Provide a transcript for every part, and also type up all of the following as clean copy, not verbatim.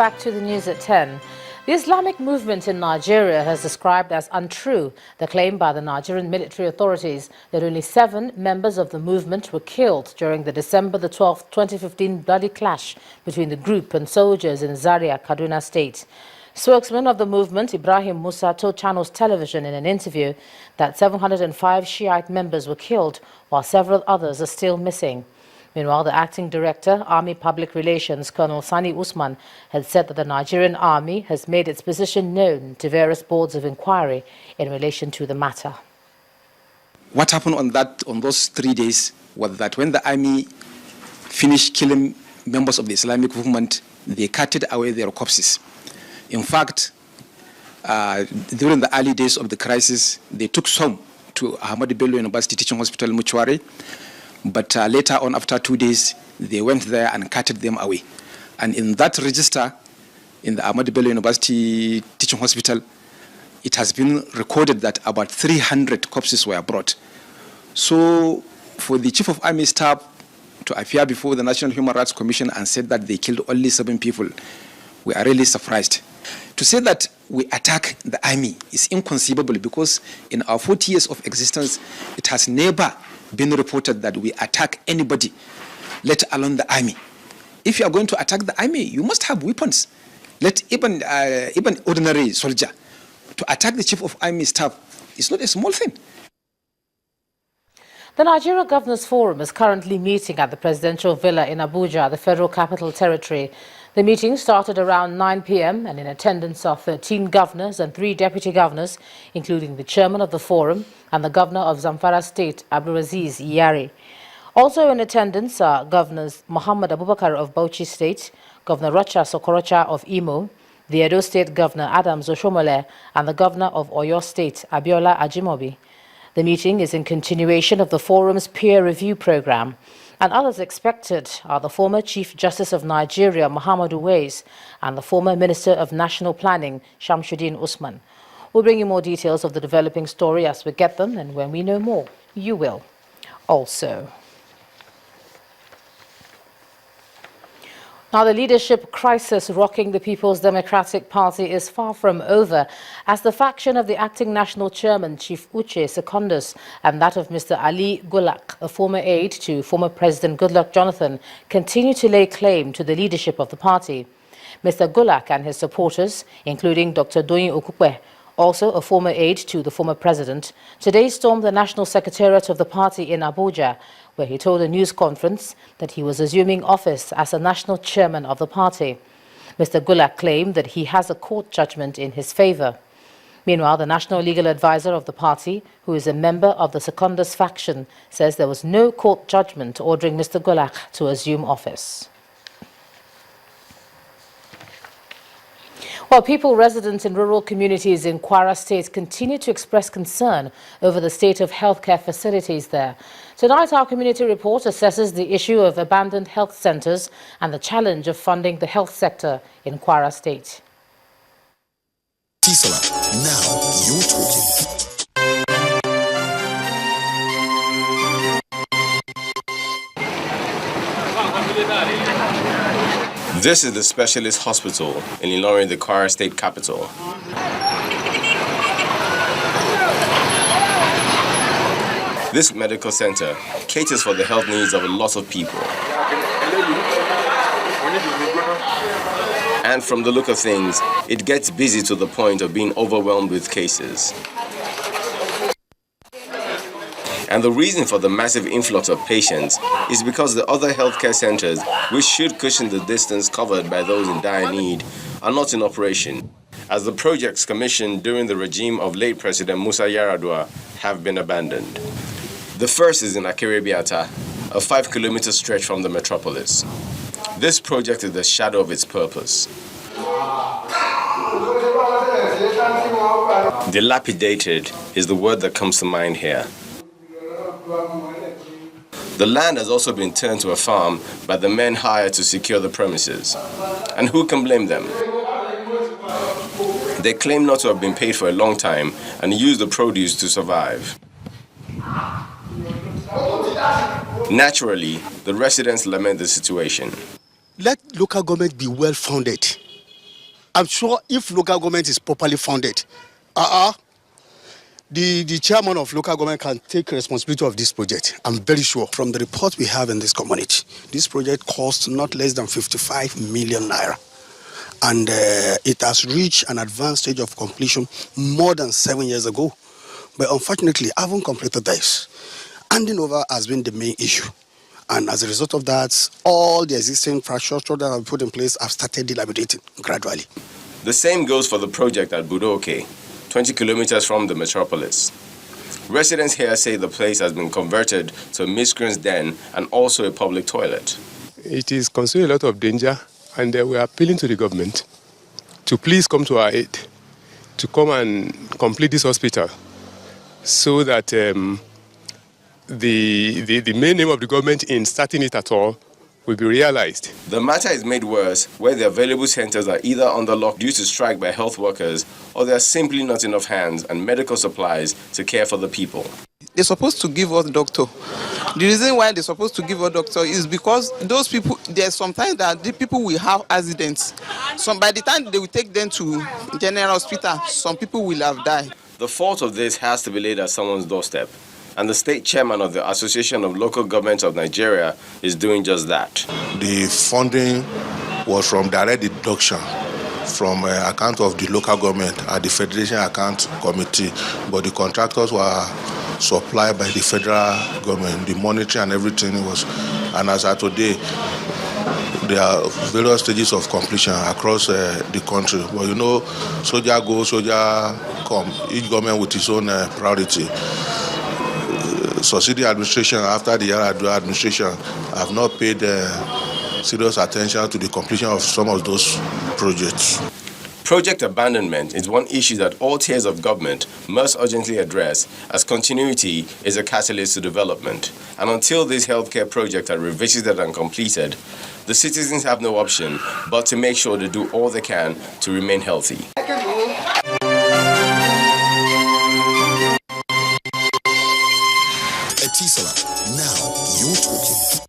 back to the news at 10. The Islamic movement in Nigeria has described as untrue the claim by the Nigerian military authorities that only 7 members of the movement were killed during the December the 12th, 2015 bloody clash between the group and soldiers in Zaria, Kaduna State. Spokesman of the movement, Ibrahim Musa, told Channels Television in an interview that 705 Shiite members were killed, while several others are still missing. Meanwhile, the acting director, Army Public Relations, Colonel Sani Usman, had said that the Nigerian army has made its position known to various boards of inquiry in relation to the matter. What happened on those 3 days was that when the army finished killing members of the Islamic movement, they carted away their corpses. In fact, during the early days of the crisis, they took some to Ahmadu Bello University Teaching Hospital mortuary. But later on, after 2 days, they went there and carted them away. And in that register, in the Ahmadu Bello University Teaching Hospital, it has been recorded that about 300 corpses were brought. So for the Chief of Army Staff to appear before the National Human Rights Commission and said that they killed only 7 people, we are really surprised. To say that we attack the army is inconceivable because in our 40 years of existence, it has never been reported that we attack anybody, let alone the army. If you are going to attack the army, you must have weapons. Let even ordinary soldier to attack the Chief of Army Staff is not a small thing. The Nigeria Governors Forum is currently meeting at the Presidential Villa in Abuja, the Federal Capital Territory. The meeting started around 9 p.m. and in attendance are 13 governors and 3 deputy governors, including the chairman of the forum and the governor of Zamfara State, Abdulaziz Yari. Also in attendance are Governors Muhammad Abubakar of Bauchi State, Governor Rocha Sokorocha of Imo, the Edo State Governor Adams Oshomole, and the Governor of Oyo State, Abiola Ajimobi. The meeting is in continuation of the forum's peer review program. And others expected are the former Chief Justice of Nigeria, Muhammadu Wais, and the former Minister of National Planning, Shamsuddin Usman. We'll bring you more details of the developing story as we get them, and when we know more, you will also. Now, the leadership crisis rocking the People's Democratic Party is far from over, as the faction of the acting national chairman, Chief Uche Secondus, and that of Mr. Ali Gulak, a former aide to former President Goodluck Jonathan, continue to lay claim to the leadership of the party. Mr. Gulak and his supporters, including Dr. Doyin Okukwe, also a former aide to the former president, today stormed the National Secretariat of the party in Abuja, where he told a news conference that he was assuming office as a national chairman of the party. Mr. Gulak claimed that he has a court judgment in his favor. Meanwhile, the national legal advisor of the party, who is a member of the Secondus faction, says there was no court judgment ordering Mr. Gulak to assume office. While people resident in rural communities in Kwara State continue to express concern over the state of healthcare facilities there. Tonight, our community report assesses the issue of abandoned health centers and the challenge of funding the health sector in Kwara State. Tisala, now you're talking. This is the specialist hospital in Ilorin, the Kwara State capital. This medical center caters for the health needs of a lot of people. And from the look of things, it gets busy to the point of being overwhelmed with cases. And the reason for the massive influx of patients is because the other healthcare centers, which should cushion the distance covered by those in dire need, are not in operation, as the projects commissioned during the regime of late President Musa Yar'Adua have been abandoned. The first is in Akere-Biata, a 5-kilometer stretch from the metropolis. This project is the shadow of its purpose. Dilapidated is the word that comes to mind here. The land has also been turned to a farm by the men hired to secure the premises. And who can blame them? They claim not to have been paid for a long time and use the produce to survive. Naturally, the residents lament the situation. Let local government be well funded I'm sure if local government is properly funded, the chairman of local government can take responsibility of this project. I'm very sure. From the report we have in this community, this project costs not less than 55 million naira. And it has reached an advanced stage of completion more than 7 years ago. But unfortunately, I haven't completed this. Handing over has been the main issue. And as a result of that, all the existing infrastructure that have put in place have started dilapidating gradually. The same goes for the project at Budoke, 20 kilometers from the metropolis. Residents here say the place has been converted to a miscreant's den and also a public toilet. It is considered a lot of danger, and we are appealing to the government to please come to our aid, to come and complete this hospital so that the main aim of the government in starting it at all will be realized. The matter is made worse where the available centers are either under lock due to strike by health workers, or there are simply not enough hands and medical supplies to care for the people. They're supposed to give us doctor. The reason why they're supposed to give us doctor is because those people, there's sometimes that the people will have accidents. So by the time they will take them to general hospital, some people will have died. The fault of this has to be laid at someone's doorstep, and the state chairman of the Association of Local Governments of Nigeria is doing just that. The funding was from direct deduction from account of the local government at the Federation Account Committee, but the contractors were supplied by the federal government, the monetary and everything was, and as of today, there are various stages of completion across the country. But you know, soldier go, soldier come, each government with its own priority. Succeeding administration after the Yar'Adua administration have not paid serious attention to the completion of some of those projects. Project abandonment is one issue that all tiers of government must urgently address, as continuity is a catalyst to development. And until these healthcare projects are revisited and completed, the citizens have no option but to make sure they do all they can to remain healthy. Now you're talking.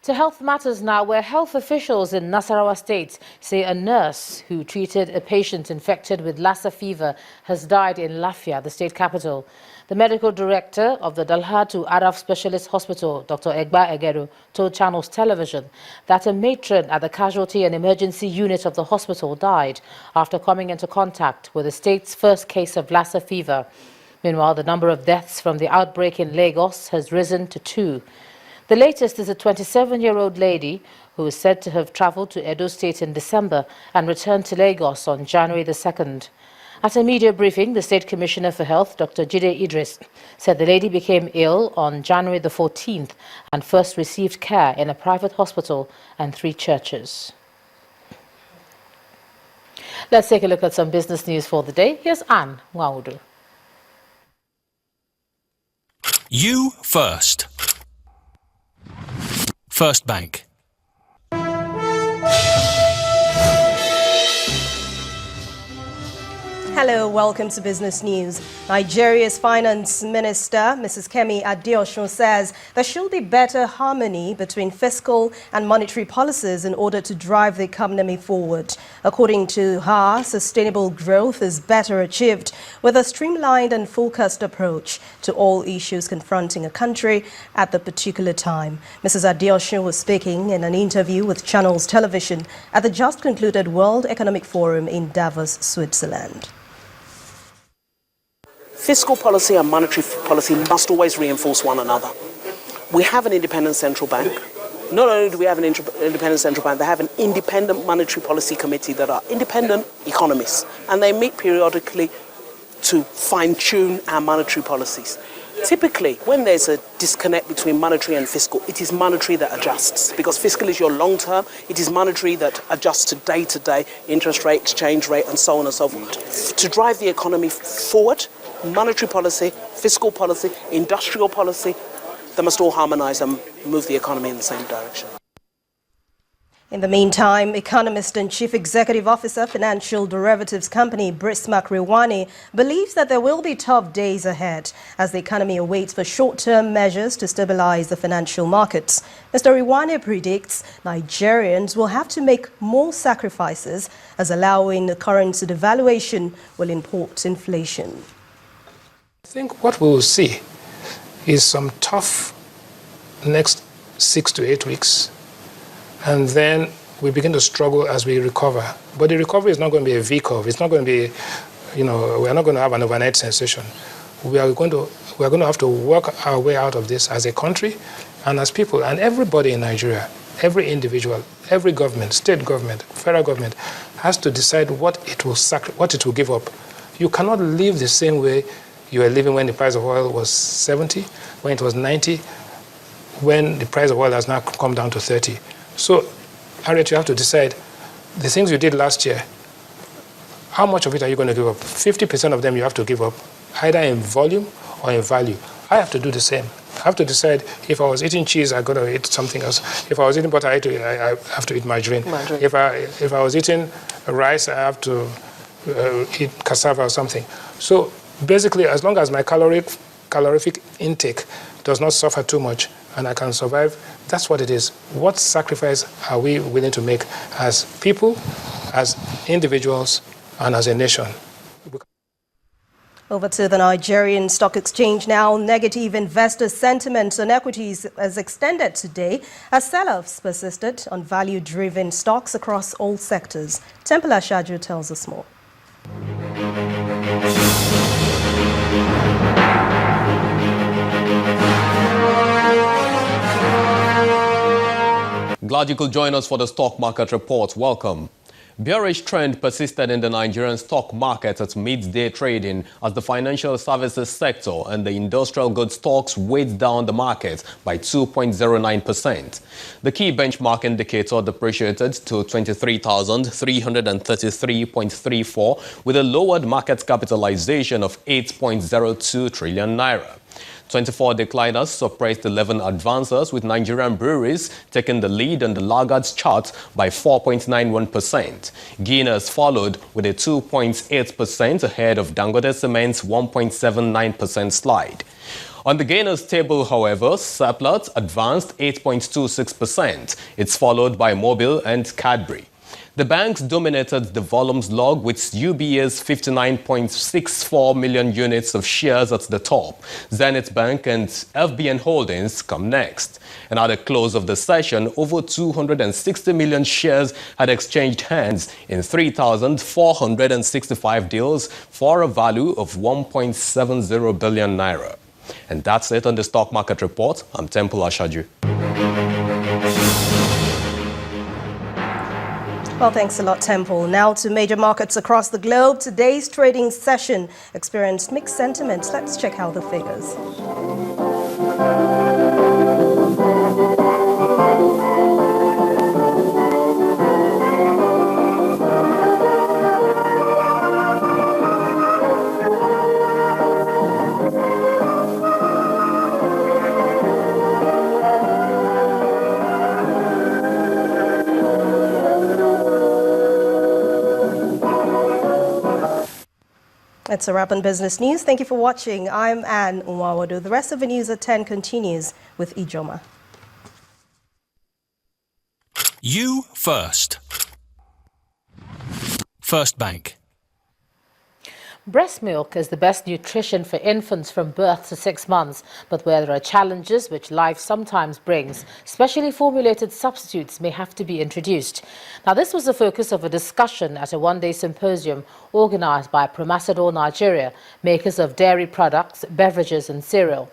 To health matters now, where health officials in Nasarawa State say a nurse who treated a patient infected with Lassa fever has died in Lafia, the state capital. The medical director of the Dalhatu Araf Specialist Hospital, Dr. Egba Egeru, told Channels Television that a matron at the casualty and emergency unit of the hospital died after coming into contact with the state's first case of Lassa fever. Meanwhile, the number of deaths from the outbreak in Lagos has risen to 2. The latest is a 27-year-old lady who is said to have travelled to Edo State in December and returned to Lagos on January the 2nd. At a media briefing, the State Commissioner for Health, Dr. Jide Idris, said the lady became ill on January the 14th and first received care in a private hospital and 3 churches. Let's take a look at some business news for the day. Here's Anne Waudu. You first. First Bank. Hello, welcome to Business News. Nigeria's Finance Minister, Mrs. Kemi Adeosun, says there should be better harmony between fiscal and monetary policies in order to drive the economy forward. According to her, sustainable growth is better achieved with a streamlined and focused approach to all issues confronting a country at the particular time. Mrs. Adeosun was speaking in an interview with Channels Television at the just concluded World Economic Forum in Davos, Switzerland. Fiscal policy and monetary policy must always reinforce one another. We have an independent central bank. Not only do we have an independent central bank, they have an independent monetary policy committee that are independent economists, and they meet periodically to fine-tune our monetary policies. Typically, when there's a disconnect between monetary and fiscal, it is monetary that adjusts, because fiscal is your long term, it is monetary that adjusts to day interest rate, exchange rate, and so on and so forth. To drive the economy forward, monetary policy, fiscal policy, industrial policy, they must all harmonise and move the economy in the same direction. In the meantime, economist and chief executive officer, financial derivatives company Brismark Rewane, believes that there will be tough days ahead as the economy awaits for short-term measures to stabilize the financial markets. Mr. Rewane predicts Nigerians will have to make more sacrifices as allowing the currency devaluation will import inflation. I think what we will see is some tough next 6 to 8 weeks. And then we begin to struggle as we recover. But the recovery is not going to be a V-curve. It's not going to be, we're not going to have an overnight sensation. We are going to have to work our way out of this as a country and as people. And everybody in Nigeria, every individual, every government, state government, federal government, has to decide what it will give up. You cannot live the same way you were living when the price of oil was 70, when it was 90, when the price of oil has now come down to 30. So, Harriet, you have to decide the things you did last year, how much of it are you going to give up? 50% of them you have to give up, either in volume or in value. I have to do the same. I have to decide if I was eating cheese, I'm going to eat something else. If I was eating butter, I have to eat margarine. If I was eating rice, I have to eat cassava or something. So basically, as long as my calorific intake does not suffer too much and I can survive, that's what it is. What sacrifice are we willing to make as people, as individuals, and as a nation? Over to the Nigerian Stock Exchange now. Negative investor sentiment on equities has extended today as sell-offs persisted on value-driven stocks across all sectors. Temple Ashaju tells us more. Glad you could join us for the stock market report. Welcome. Bearish trend persisted in the Nigerian stock market at midday trading as the financial services sector and the industrial goods stocks weighed down the market by 2.09%. The key benchmark indicator depreciated to 23,333.34 with a lowered market capitalization of 8.02 trillion naira. 24 decliners suppressed 11 advancers, with Nigerian breweries taking the lead on the laggards chart by 4.91%. Guinness followed with a 2.8% ahead of Dangote Cement's 1.79% slide. On the gainers table, however, Seplat advanced 8.26%. It's followed by Mobil and Cadbury. The banks dominated the volumes log with UBA's 59.64 million units of shares at the top. Zenith Bank and FBN Holdings come next. And at the close of the session, over 260 million shares had exchanged hands in 3,465 deals for a value of 1.70 billion naira. And that's it on the stock market report. I'm Temple Ashaju. Well, thanks a lot, Temple. Now to major markets across the globe. Today's trading session experienced mixed sentiments. Let's check out the figures. That's a wrap on business news. Thank you for watching. I'm Anne Nwawadu. The rest of the news at 10 continues with Ijoma. You first. First Bank. Breast milk is the best nutrition for infants from birth to 6 months, but where there are challenges which life sometimes brings, specially formulated substitutes may have to be introduced. Now, this was the focus of a discussion at a one-day symposium organized by Promasidor Nigeria, makers of dairy products, beverages and cereal.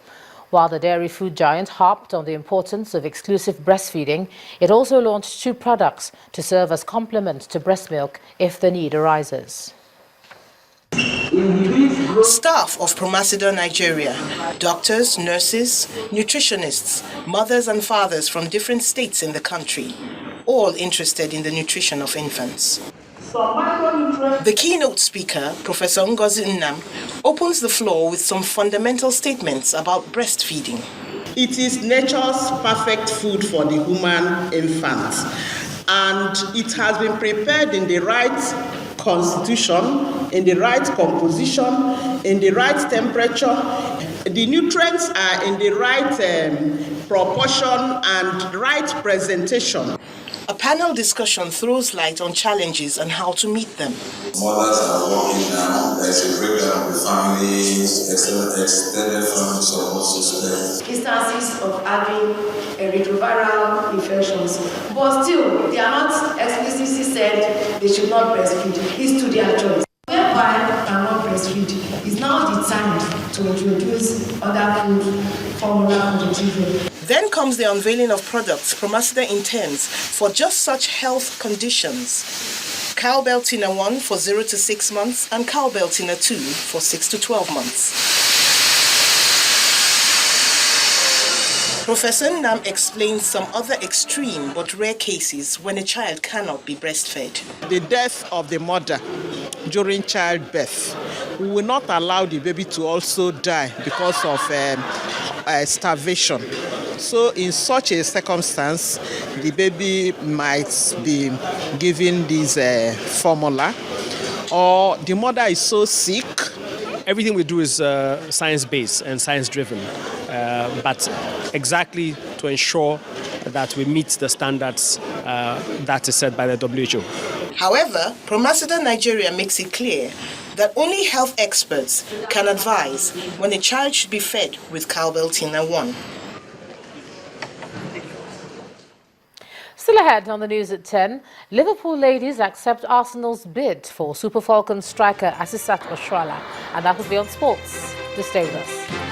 While the dairy food giant harped on the importance of exclusive breastfeeding, it also launched 2 products to serve as complement to breast milk if the need arises. Staff of Promasidor Nigeria, doctors, nurses, nutritionists, mothers and fathers from different states in the country, all interested in the nutrition of infants. The keynote speaker, Professor Ngozi Nnam, opens the floor with some fundamental statements about breastfeeding. It is nature's perfect food for the human infant. and it has been prepared in the right constitution, in the right composition, in the right temperature. The nutrients are in the right proportion and right presentation. A panel discussion throws light on challenges and how to meet them. Mothers are working now. There's a breakdown of the families, extended family support system. Instances of having retroviral infections, but still, they are not explicitly said they should not breastfeed. It's to their choice. Whereby cannot breastfeed, it's now the time to introduce other food formula for the children. Then comes the unveiling of products Promacida intends for just such health conditions. Cowbell Tina 1 for 0 to 6 months and Cowbell Tina 2 for 6 to 12 months. Professor Nam explains some other extreme but rare cases when a child cannot be breastfed. The death of the mother during childbirth. We will not allow the baby to also die because of starvation. So in such a circumstance, the baby might be given this formula, or the mother is so sick. Everything we do is science-based and science-driven, but exactly to ensure that we meet the standards that is set by the WHO. However, Promacida Nigeria makes it clear that only health experts can advise when a child should be fed with Cowbell Tina 1. Still ahead on the news at 10, Liverpool ladies accept Arsenal's bid for Super Falcons striker Asisat Oshoala, and that will be on sports. To stay with us.